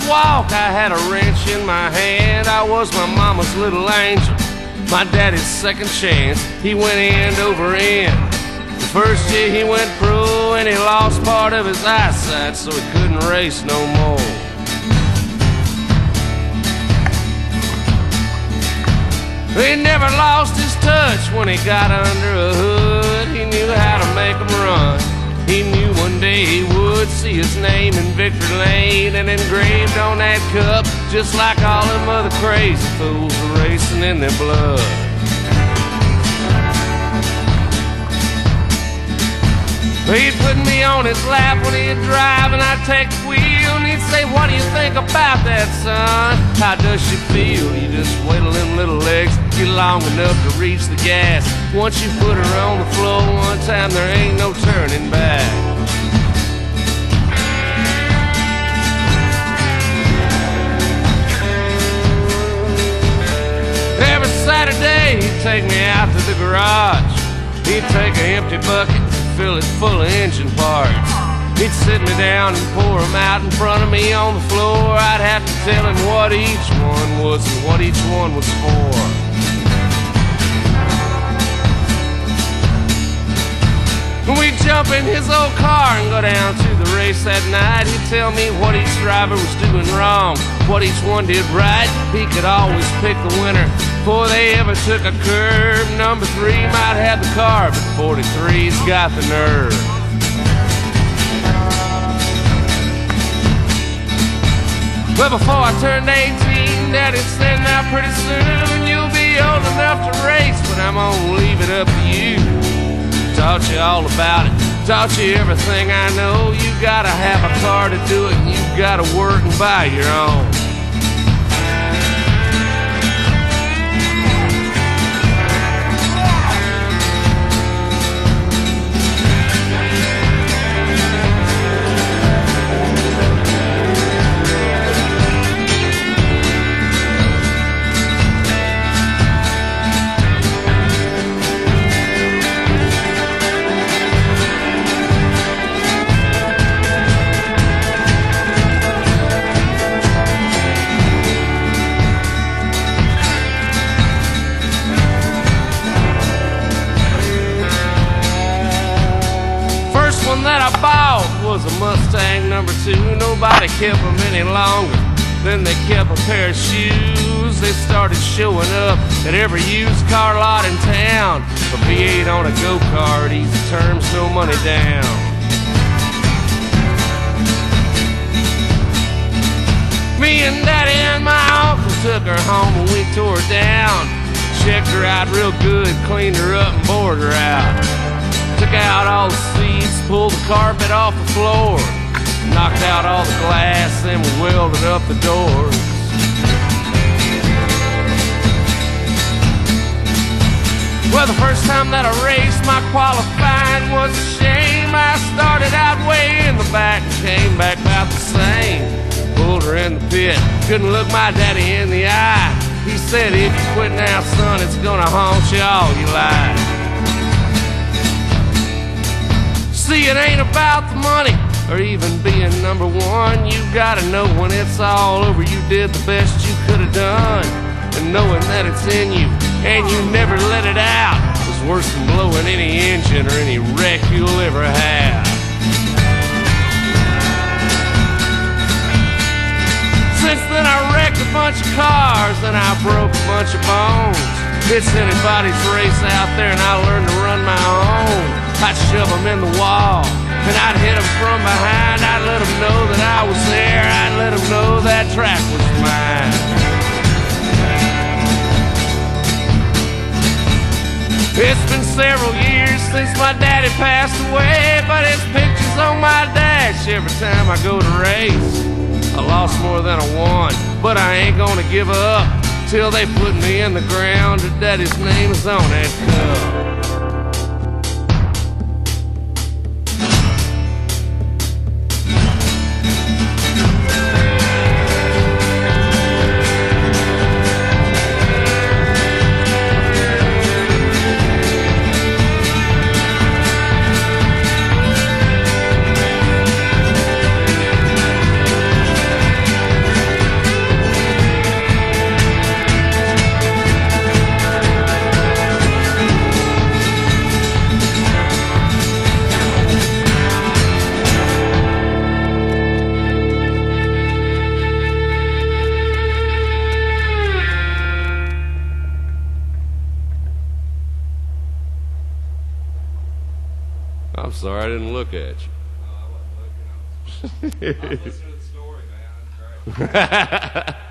walk, I had a wrench in my hand. I was my mama's little angel, my daddy's second chance. He went end over end. The first year he went pro and he lost part of his eyesight, so he couldn't race no more. He never lost his touch when he got under a hood. He knew how to make 'em run. He knew one day he would see his name in Victory Lane and engraved on that cup, just like all them other crazy fools were racing in their blood. He'd put me on his lap when he'd drive and I'd take the wheel, and he'd say, "What do you think about that, son? How does she feel? You just wiggle them little legs, get long enough to reach the gas. Once you put her on the floor one time, there ain't no turning back." Every Saturday he'd take me out to the garage. He'd take an empty bucket, fill it full of engine parts. He'd sit me down and pour them out in front of me on the floor. I'd have to tell him what each one was and what each one was for. We'd jump in his old car and go down to the race that night. He'd tell me what each driver was doing wrong, what each one did right. He could always pick the winner before they ever took a curve. Number 3 might have the car, but 43's got the nerve. Well, before I turned 18, Daddy said, "Now pretty soon you'll be old enough to race, but I'm gonna leave it up to you." Taught you all about it, taught you everything I know. You gotta have a car to do it, and you gotta work and buy your own. That I bought was a Mustang number 2. Nobody kept them any longer than they kept a pair of shoes. They started showing up at every used car lot in town. A V8 on a go-kart, easy terms, no money down. Me and Daddy and my uncle took her home and we tore her down. Checked her out real good, cleaned her up and bored her out. Took out all the seats, pulled the carpet off the floor, knocked out all the glass, then we welded up the doors. Well, the first time that I raced, my qualifying was a shame. I started out way in the back and came back about the same. Pulled her in the pit, couldn't look my daddy in the eye. He said, "If you quit now, son, it's gonna haunt you all your life." See, it ain't about the money or even being number 1. You gotta know when it's all over, you did the best you could have done. And knowing that it's in you and you never let it out is worse than blowing any engine or any wreck you'll ever have. Since then I wrecked a bunch of cars and I broke a bunch of bones. It's anybody's race out there and I learned to run my own. I'd shove them in the wall, and I'd hit them from behind. I'd let them know that I was there. I'd let them know that track was mine. It's been several years since my daddy passed away, but his picture's on my dash every time I go to race. I lost more than I won, but I ain't gonna give up till they put me in the ground. Her daddy's name is on that cup. I'm sorry, I didn't look at you. I wasn't looking. I was listening to the story, man. That's great.